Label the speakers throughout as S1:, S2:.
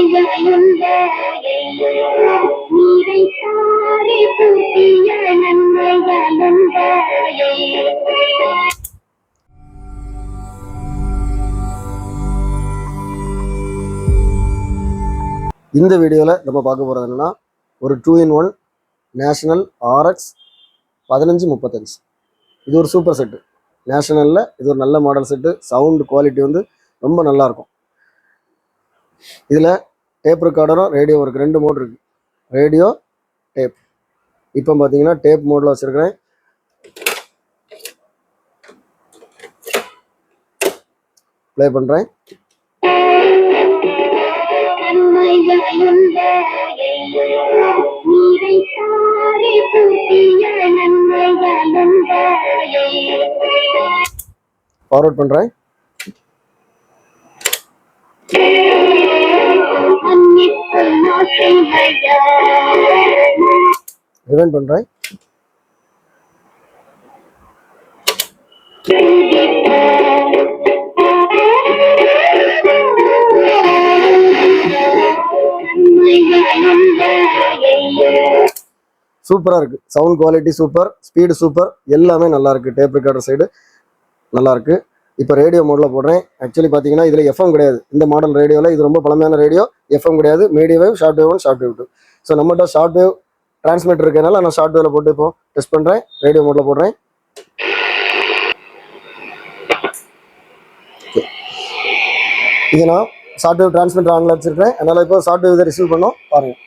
S1: இந்த வீடியோவில் நம்ம பார்க்க போகிறது என்னன்னா ஒரு 2-in-1 நேஷனல் RX 1535. இது ஒரு சூப்பர் செட்டு. நேஷனலில் இது ஒரு நல்ல மாடல் செட்டு. சவுண்டு குவாலிட்டி வந்து ரொம்ப நல்லாயிருக்கும். இதில் டேப் ரெக்கார்டரும் ரேடியோ இருக்குது. 2 மோட் இருக்குது, ரேடியோ டேப். இப்போ பார்த்தீங்கன்னா டேப் மோடில் வச்சுருக்கிறேன். ப்ளே பண்ணுறேன். ஃபார்வர்ட் பண்ணுறேன். ரிவைண்ட் பண்ணுறேன். சூப்பராக இருக்குது. Sound quality super, speed super, எல்லாமே நல்லாயிருக்கு. டேப் ரெக்கார்டர் சைடு நல்லாயிருக்கு. இப்போ ரேடியோ மோடில் போடுறேன். ஆக்சுவலி பார்த்தீங்கன்னா இதில் எஃப்எம் கிடையாது. இந்த மாடல் ரேடியோவில் இது ரொம்ப பழமையான ரேடியோ. எஃப்எம் கிடையாது, medium wave, short wave 1, short wave 2. So நம்மகிட்ட ஷார்ட் வேவ் டிரான்ஸ்மிட்டர் இருக்கிறதுனால நான் ஷார்ட் வேவில் போட்டு இப்போ டெஸ்ட் பண்ணுறேன். ரேடியோ மோடில் போடுறேன். இது நான் ஷார்ட் வேவ் டிரான்ஸ்மிட்டர் ஆன்ல வச்சிருக்கேன். அதனால் இப்போ ஷார்ட் வேவ் இதை ரிசீவ் பண்ணோம் பாருங்கள்.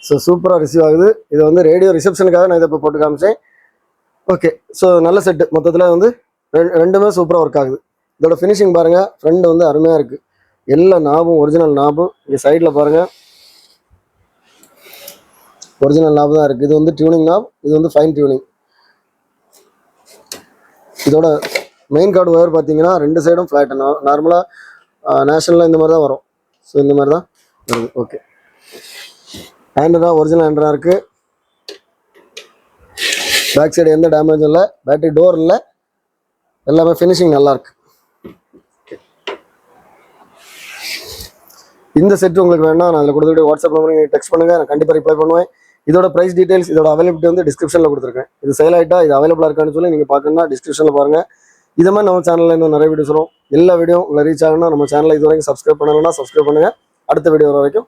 S1: ஸோ சூப்பராக ரிசீவ் ஆகுது. இது வந்து ரேடியோ ரிசப்ஷனுக்காக நான் இதை இப்போ போட்டு காமிச்சேன். ஓகே, ஸோ நல்ல செட்டு. மொத்தத்தில் வந்து ரெண்டுமே சூப்பராக ஒர்க் ஆகுது. இதோட ஃபினிஷிங் பாருங்கள், ஃப்ரண்ட் வந்து அருமையாக இருக்குது. எல்லா நாபும் ஒரிஜினல் நாபு. இங்கே சைடில் பாருங்கள், ஒரிஜினல் நாபு தான் இருக்குது. இது வந்து டியூனிங் நாப், இது வந்து ஃபைன் டியூனிங். இதோட மெயின் கார்டு ஒயர் பார்த்தீங்கன்னா 2 சைடும் ஃப்ளாட். நார்மலாக நேஷனலில் இந்த மாதிரி தான் வரும். ஸோ இந்த மாதிரி தான் வருது. ஓகே, ஹேண்டு தான் ஒரிஜினல் ஹேண்டராக இருக்குது. பேக் சைடு எந்த டேமேஜும் இல்லை, பேட்டரி டோர் இல்லை, எல்லாமே ஃபினிஷிங் நல்லாயிருக்கு. இந்த செட்டு உங்களுக்கு வேணா நான் அதில் கொடுத்துட்டு வாட்ஸ்அப் நம்பர் நீங்கள் டெக்ஸ்ட் பண்ணுங்கள், நான் கண்டிப்பாக ரிப்ளை பண்ணுவேன். இதோட ப்ரைஸ் டீடைல்ஸ், இதோட அவைலபிலிட்டி வந்து டிஸ்கிரிப்ஷனில் கொடுத்துருக்கேன். இது சேல் ஆகிட்டா இது அவைலபிளாக இருக்கான்னு சொல்லி நீங்கள் பார்க்கணுன்னா டிஸ்கிரிப்ஷனில் பாருங்கள். இது மாதிரி நம்ம சேனலில் இன்னும் நிறைய வீடியோஸ் வரும். எல்லா வீடியோ உங்களை ரீச் ஆகணும்னா நம்ம சேனலில் இது வரைக்கும் சப்ஸ்கிரைப் பண்ணலைன்னா சப்ஸ்கிரைப் பண்ணுங்கள். அடுத்த வீடியோ வர வரைக்கும்